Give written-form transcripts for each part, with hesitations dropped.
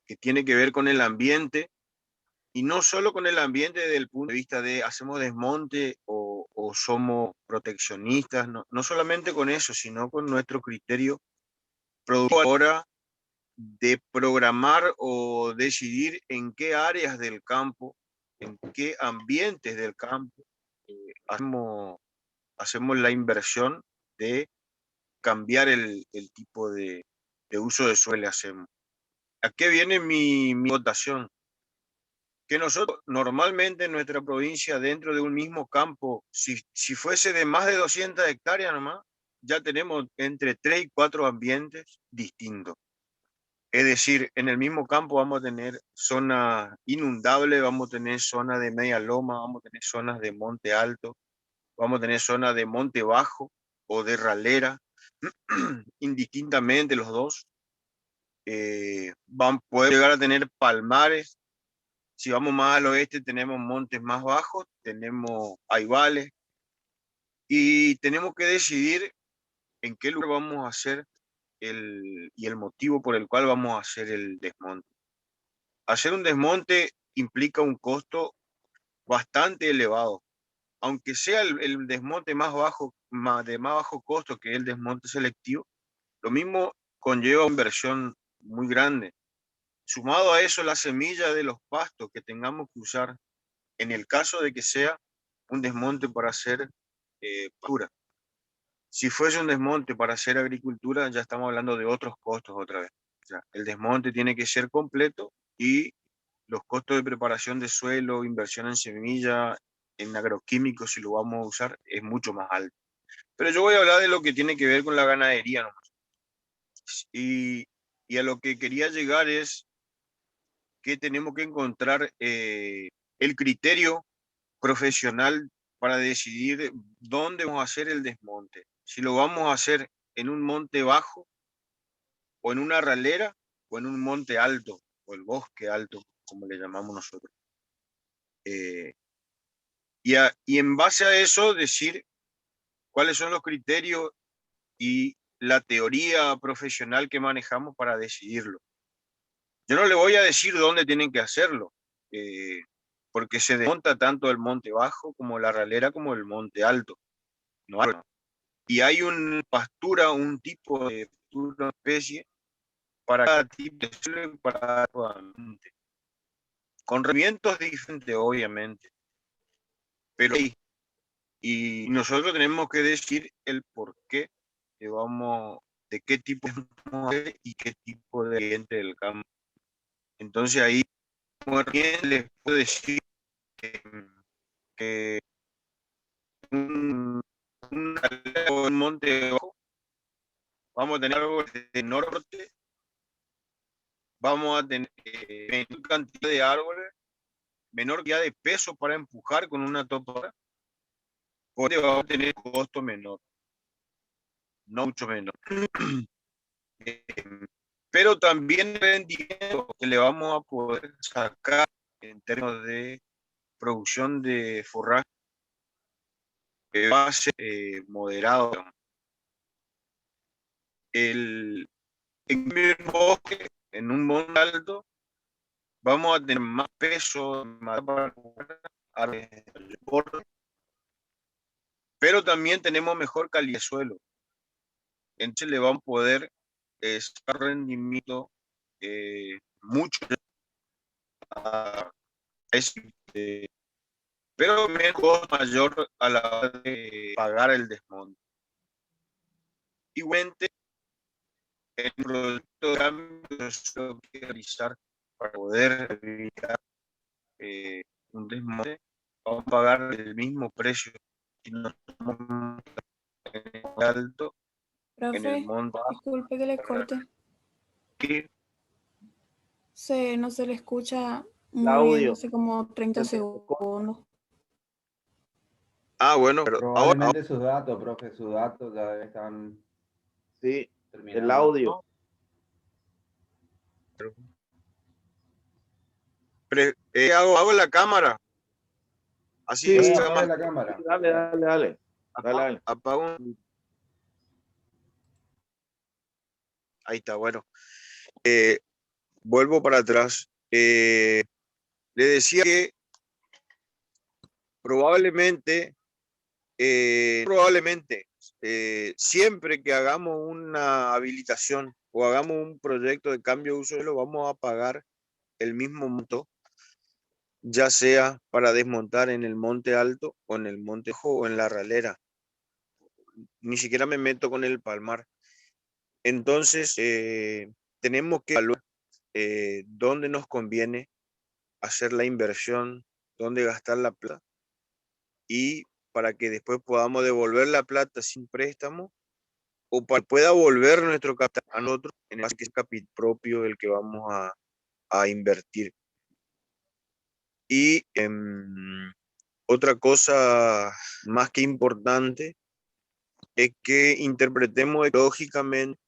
que tiene que ver con el ambiente, y no solo con el ambiente desde el punto de vista de hacemos desmonte o somos proteccionistas, no, no solamente con eso, sino con nuestro criterio productor ahora de programar o decidir en qué áreas del campo, en qué ambientes del campo hacemos la inversión de cambiar el tipo de uso de suelo hacemos. ¿A qué viene mi votación? Que nosotros normalmente en nuestra provincia, dentro de un mismo campo, si fuese de más de 200 hectáreas nomás, ya tenemos entre 3 y 4 ambientes distintos. Es decir, en el mismo campo vamos a tener zona inundable, vamos a tener zona de media loma, vamos a tener zonas de monte alto, vamos a tener zona de monte bajo o de ralera, indistintamente los dos. Poder llegar a tener palmares. Si vamos más al oeste, tenemos montes más bajos, tenemos aivales, y tenemos que decidir en qué lugar vamos a hacer y el motivo por el cual vamos a hacer el desmonte. Hacer un desmonte implica un costo bastante elevado, aunque sea el desmonte más bajo, de más bajo costo que el desmonte selectivo, lo mismo conlleva una inversión muy grande. Sumado a eso, la semilla de los pastos que tengamos que usar en el caso de que sea un desmonte para hacer pastura. Si fuese un desmonte para hacer agricultura, ya estamos hablando de otros costos otra vez. O sea, el desmonte tiene que ser completo y los costos de preparación de suelo, inversión en semilla, en agroquímicos, si lo vamos a usar, es mucho más alto. Pero yo voy a hablar de lo que tiene que ver con la ganadería nomás. Y, y a lo que quería llegar es que tenemos que encontrar el criterio profesional para decidir dónde vamos a hacer el desmonte. Si lo vamos a hacer en un monte bajo, o en una ralera, o en un monte alto, o el bosque alto, como le llamamos nosotros. Eh, y en base a eso decir cuáles son los criterios y la teoría profesional que manejamos para decidirlo. Yo no le voy a decir dónde tienen que hacerlo, eh, porque se desmonta tanto el monte bajo como la ralera como el monte alto. No hay. Y hay una pastura, un tipo de pastura, una especie, para cada tipo de suelo y para cada ambiente. Con rendimientos diferentes, obviamente, pero hay. Y nosotros tenemos que decir el por qué vamos, de qué tipo y qué tipo de ambiente del campo. Entonces ahí bien les puedo decir que un, un monte bajo, vamos a tener algo de norte, vamos a tener menor cantidad de árboles, menor cantidad de peso para empujar con una topadora, porque vamos a tener costo menor, no mucho menor. Pero también el rendimiento que le vamos a poder sacar en términos de producción de forraje va a ser moderado. En un bosque, en un monte alto, vamos a tener más peso, más pero también tenemos mejor calidad de suelo. Entonces le vamos a poder sacar rendimiento mucho a ese, pero menos costo mayor a la hora de pagar el desmonte. Igualmente, el producto de cambio se lo que realizar para poder evitar un desmonte, vamos a pagar el mismo precio si no somos alto en el Profe, monte disculpe que le corte. No se le escucha El muy bien, audio hace como 30 se te corta. segundos. Bueno, pero ahora Probablemente sus datos, profe, sus datos ya están Sí, el terminando. audio. hago la cámara. Así Sí, sea Apague más. la cámara. dale, dale, dale. Dale, dale. Apago. Ahí está, bueno. vuelvo para atrás. Le decía que probablemente, siempre que hagamos una habilitación o hagamos un proyecto de cambio de uso de suelo, vamos a pagar el mismo monto, ya sea para desmontar en el monte alto o en el monte bajo o en la ralera. Ni siquiera me meto con el palmar. Entonces, tenemos que evaluar dónde nos conviene hacer la inversión, dónde gastar la plata, y para que después podamos devolver la plata sin préstamo o para que pueda volver nuestro capital a nosotros, en el que es capital propio el que vamos a invertir. Y otra cosa más que importante es que interpretemos ecológicamente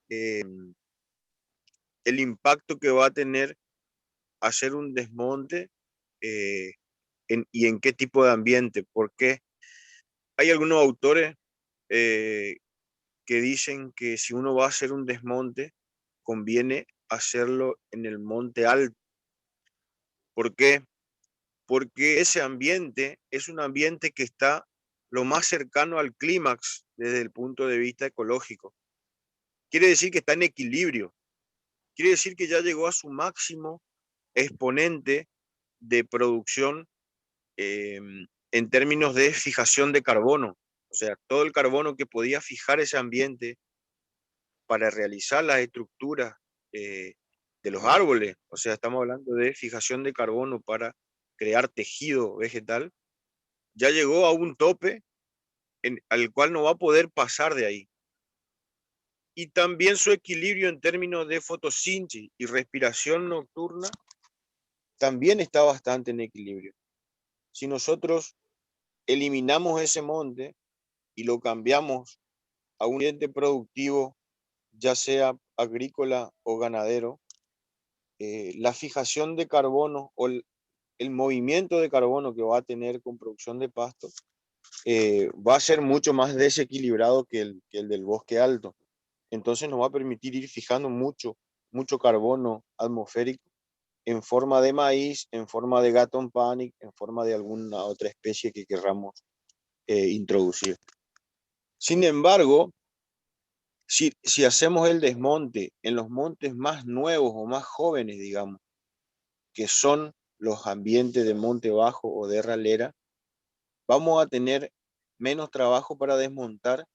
el impacto que va a tener hacer un desmonte y en qué tipo de ambiente, porque hay algunos autores que dicen que si uno va a hacer un desmonte, conviene hacerlo en el monte alto. ¿Por qué? Porque ese ambiente es un ambiente que está lo más cercano al clímax desde el punto de vista ecológico. Quiere decir que está en equilibrio. Quiere decir que ya llegó a su máximo exponente de producción en términos de fijación de carbono. O sea, todo el carbono que podía fijar ese ambiente para realizar las estructuras de los árboles. O sea, estamos hablando de fijación de carbono para crear tejido vegetal. Ya llegó a un tope al cual no va a poder pasar de ahí. Y también su equilibrio en términos de fotosíntesis y respiración nocturna también está bastante en equilibrio. Si nosotros eliminamos ese monte y lo cambiamos a un ambiente productivo, ya sea agrícola o ganadero, la fijación de carbono o el movimiento de carbono que va a tener con producción de pasto va a ser mucho más desequilibrado que el del bosque alto. Entonces nos va a permitir ir fijando mucho carbono atmosférico en forma de maíz, en forma de gatón panic, en forma de alguna otra especie que querramos introducir. Sin embargo, si hacemos el desmonte en los montes más nuevos o más jóvenes, digamos, que son los ambientes de monte bajo o de ralera, vamos a tener menos trabajo para desmontar,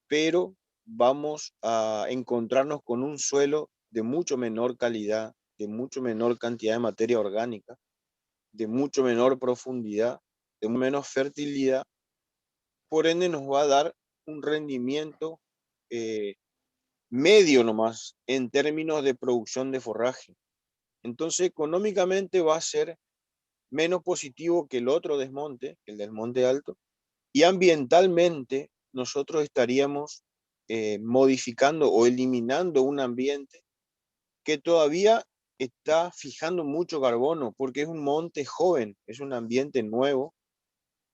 pero vamos a encontrarnos con un suelo de mucho menor calidad, de mucho menor cantidad de materia orgánica, de mucho menor profundidad, de menos fertilidad. Por ende nos va a dar un rendimiento medio nomás en términos de producción de forraje. Entonces económicamente va a ser menos positivo que el otro desmonte, el del monte alto, y ambientalmente nosotros estaríamos modificando o eliminando un ambiente que todavía está fijando mucho carbono, porque es un monte joven, es un ambiente nuevo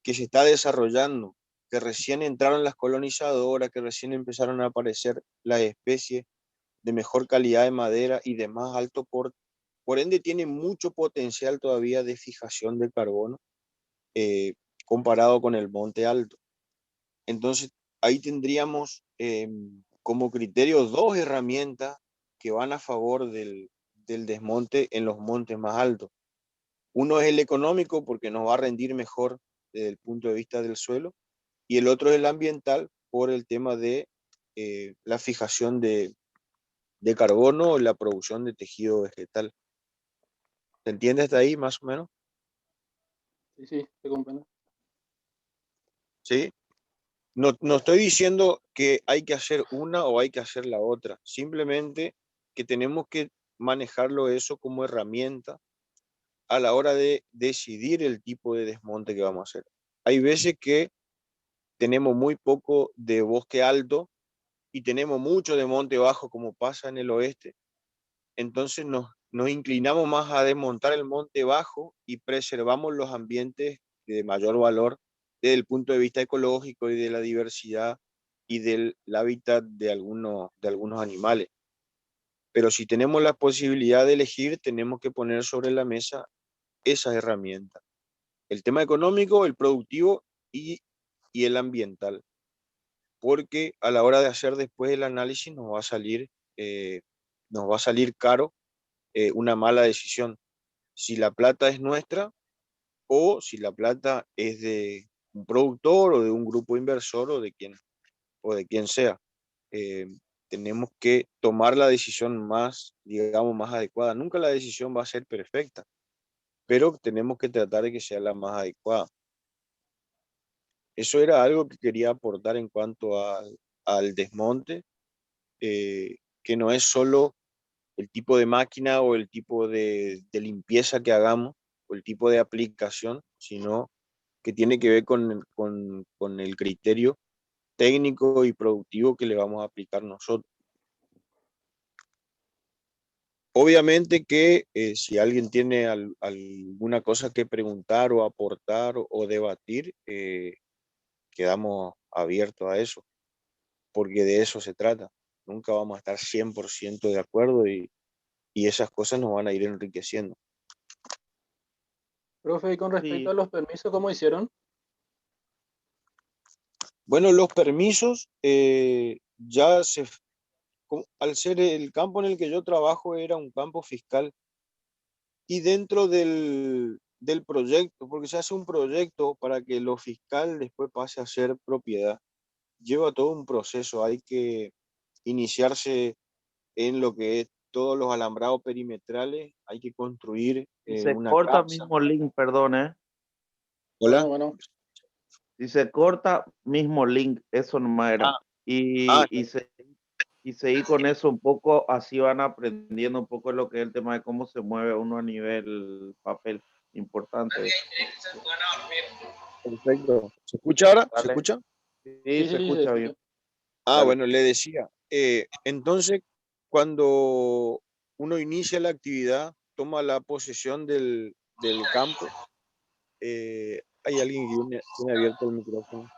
que se está desarrollando, que recién entraron las colonizadoras, que recién empezaron a aparecer las especies de mejor calidad de madera y de más alto porte. Por ende, tiene mucho potencial todavía de fijación de carbono comparado con el monte alto. Entonces, ahí tendríamos como criterio dos herramientas que van a favor del desmonte en los montes más altos. Uno es el económico porque nos va a rendir mejor desde el punto de vista del suelo, y el otro es el ambiental por el tema de la fijación de carbono o la producción de tejido vegetal. ¿Se entiende hasta ahí más o menos? Sí, te comprendo. ¿Sí? No estoy diciendo que hay que hacer una o hay que hacer la otra, simplemente que tenemos que manejarlo eso como herramienta a la hora de decidir el tipo de desmonte que vamos a hacer. Hay veces que tenemos muy poco de bosque alto y tenemos mucho de monte bajo, como pasa en el oeste. Entonces nos inclinamos más a desmontar el monte bajo y preservamos los ambientes de mayor valor desde el punto de vista ecológico y de la diversidad y del hábitat de algunos animales. Pero si tenemos la posibilidad de elegir, tenemos que poner sobre la mesa esas herramientas. El tema económico, el productivo y el ambiental. Porque a la hora de hacer después el análisis nos va a salir caro una mala decisión. Si la plata es nuestra o si la plata es de un productor o de un grupo inversor o de quien sea. Tenemos que tomar la decisión más, digamos, más adecuada. Nunca la decisión va a ser perfecta, pero tenemos que tratar de que sea la más adecuada. Eso era algo que quería aportar en cuanto al desmonte, que no es solo el tipo de máquina o el tipo de limpieza que hagamos o el tipo de aplicación, sino que tiene que ver con el criterio técnico y productivo que le vamos a aplicar nosotros. Obviamente que si alguien tiene alguna cosa que preguntar o aportar o debatir, quedamos abiertos a eso, porque de eso se trata. Nunca vamos a estar 100% de acuerdo y esas cosas nos van a ir enriqueciendo. Profe, y con respecto Sí. a los permisos, ¿cómo hicieron? Bueno, los permisos, al ser el campo en el que yo trabajo era un campo fiscal y dentro del proyecto, porque se hace un proyecto para que lo fiscal después pase a ser propiedad, lleva todo un proceso, hay que iniciarse en lo que es todos los alambrados perimetrales, hay que construir Si se una corta casa. mismo link, perdón, Hola. Bueno, Si se corta mismo link, eso nomás era. Ah, Y seguir con eso un poco, así van aprendiendo un poco lo que es el tema de cómo se mueve uno a nivel papel. Importante. perfecto. ¿Se escucha ahora? ¿Se ¿Vale? escucha? Sí, sí, se sí, escucha bien. Ah, Dale. bueno, le decía. Entonces, cuando uno inicia la actividad, toma la posesión del campo. Hay alguien que tiene abierto el micrófono.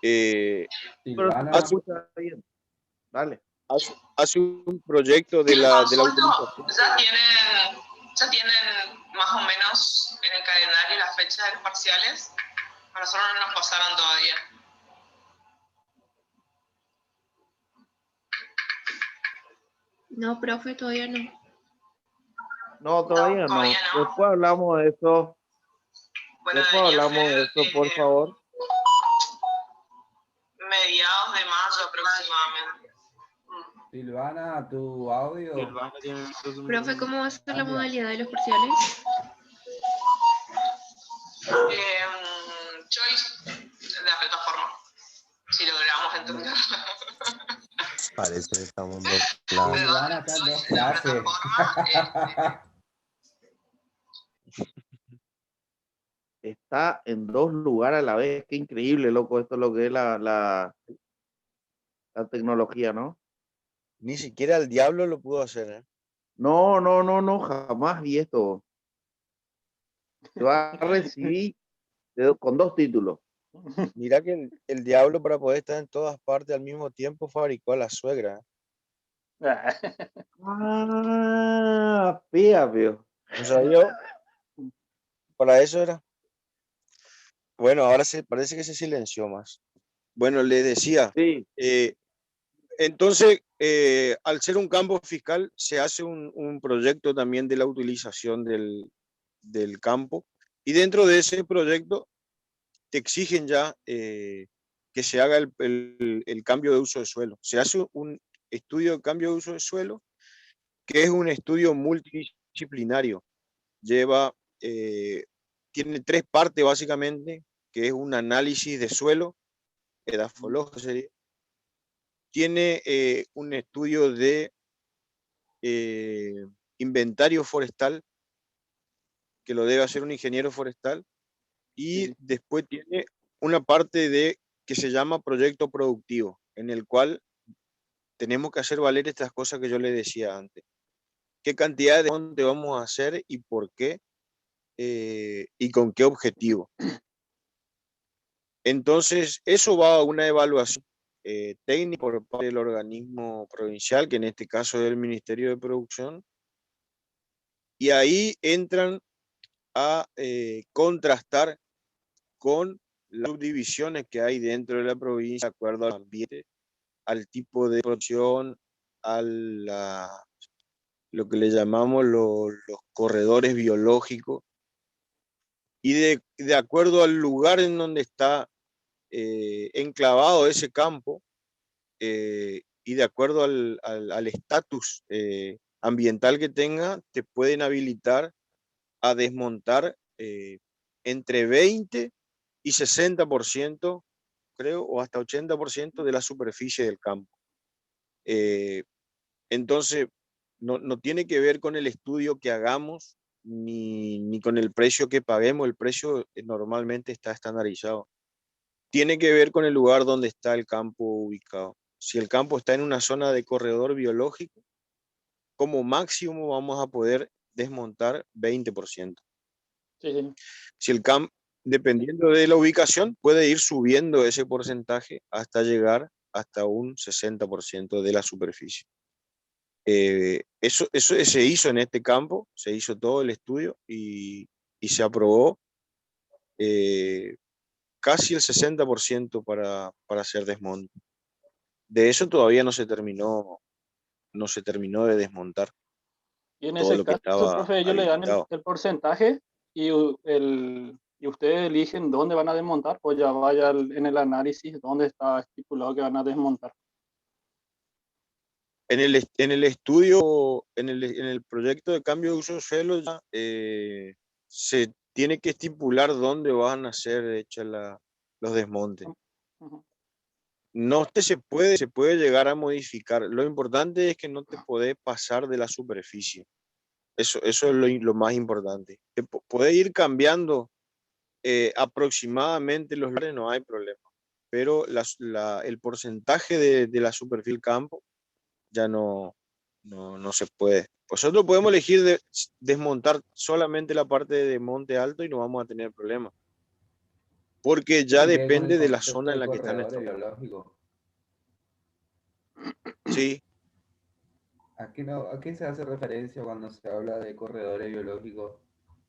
Pero se Silvana, escucha bien. Dale. Hace un proyecto de la utilización. ¿Ya tienen más o menos en el calendario las fechas de los parciales? A nosotros no nos pasaron todavía. No, profe, todavía no. No, todavía no. todavía no. Después hablamos de eso. Bueno, Después debería hablamos de ser eso, por favor. mediados de mayo aproximadamente. Silvana, tu audio. Profe, ¿cómo va a ser la Cambia. modalidad de los parciales? Choice de la plataforma, si logramos entenderla. Parece que estamos en dos clases. Silvana, acá en dos De la clases. plataforma, Está en dos lugares a la vez. Qué increíble, loco. Esto es lo que es la tecnología, ¿no? Ni siquiera el diablo lo pudo hacer, ¿eh? No, jamás vi esto. Se va a recibir con 2 títulos. Mira que el diablo, para poder estar en todas partes al mismo tiempo, fabricó a la suegra. Ah, fíjate. ¿No sabía? Para eso era. Bueno, ahora parece que se silenció más. Bueno, le decía, Sí, entonces, al ser un campo fiscal, se hace un proyecto también de la utilización del campo, y dentro de ese proyecto te exigen ya que se haga el cambio de uso de suelo. Se hace un estudio de cambio de uso de suelo, que es un estudio multidisciplinario. Tiene 3 partes básicamente, que es un análisis de suelo, edafológico sería. Tiene un estudio de inventario forestal, que lo debe hacer un ingeniero forestal, y Sí. después tiene una parte que se llama proyecto productivo, en el cual tenemos que hacer valer estas cosas que yo le decía antes. ¿Qué cantidad de monte vamos a hacer y por qué? Y con qué objetivo. Entonces, eso va a una evaluación técnica por parte del organismo provincial, que en este caso es el Ministerio de Producción, y ahí entran a contrastar con las subdivisiones que hay dentro de la provincia, de acuerdo al ambiente, al tipo de producción, a lo que le llamamos los corredores biológicos, y de acuerdo al lugar en donde está enclavado ese campo, y de acuerdo al estatus ambiental que tenga, te pueden habilitar a desmontar entre 20 y 60%, creo, o hasta 80% de la superficie del campo. Entonces, no tiene que ver con el estudio que hagamos, ni con el precio que paguemos. El precio normalmente está estandarizado. Tiene que ver con el lugar donde está el campo ubicado. Si el campo está en una zona de corredor biológico, como máximo vamos a poder desmontar 20%. Sí, sí. Si el campo, dependiendo de la ubicación, puede ir subiendo ese porcentaje hasta llegar hasta un 60% de la superficie. Eso se hizo en este campo, se hizo todo el estudio y se aprobó casi el 60% para hacer desmonte. De eso todavía no se terminó de desmontar Y en todo ese lo que caso, estaba profe, ellos le dan habilitado. el porcentaje y, y ustedes eligen dónde van a desmontar, o ya vaya en el análisis dónde está estipulado que van a desmontar. En el estudio, en el proyecto de cambio de uso de suelo, ya, se tiene que estipular dónde van a ser hechos los desmontes. Ujú. No se puede llegar a modificar. Lo importante es que no te podés pasar de la superficie. Eso es lo más importante. Puede ir cambiando aproximadamente los lugares, no hay problema. Pero el porcentaje de la superficie del campo ya no se puede. Nosotros podemos elegir desmontar solamente la parte de monte alto y no vamos a tener problemas. Porque Yo ya me quedé con el depende de la concepto zona en de la que están corredores estos. biológicos. Sí, ¿A qué se hace referencia cuando se habla de corredores biológicos?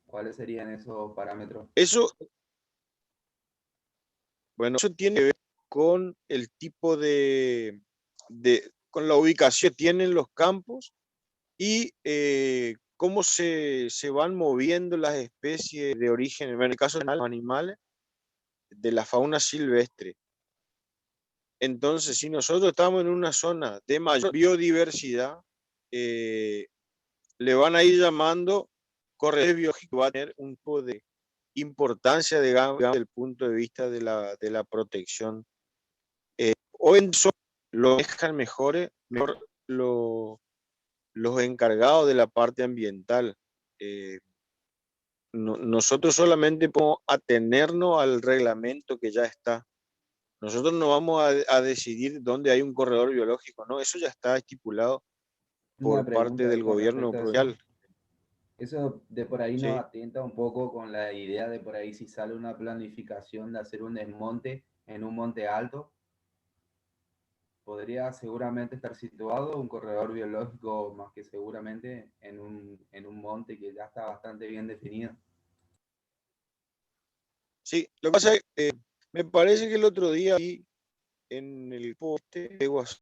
¿Cuáles serían esos parámetros? bueno, eso tiene que ver con el tipo con la ubicación que tienen los campos y cómo se van moviendo las especies de origen, en el caso de los animales, de la fauna silvestre. Entonces, si nosotros estamos en una zona de mayor biodiversidad, le van a ir llamando corredores biológicos, va a tener un poco de importancia, digamos, desde el punto de vista de la protección. O en lo dejan mejor los encargados de la parte ambiental. Nosotros solamente podemos atenernos al reglamento que ya está. Nosotros no vamos a decidir dónde hay un corredor biológico, no, eso ya está estipulado Una por parte pregunta del con gobierno respecto a provincial. eso de por ahí nos Sí. atenta un poco con la idea de por ahí si sale una planificación de hacer un desmonte en un monte alto, podría seguramente estar situado un corredor biológico más que seguramente en un monte que ya está bastante bien definido. Sí, lo que pasa es que me parece que el otro día vi en el poste de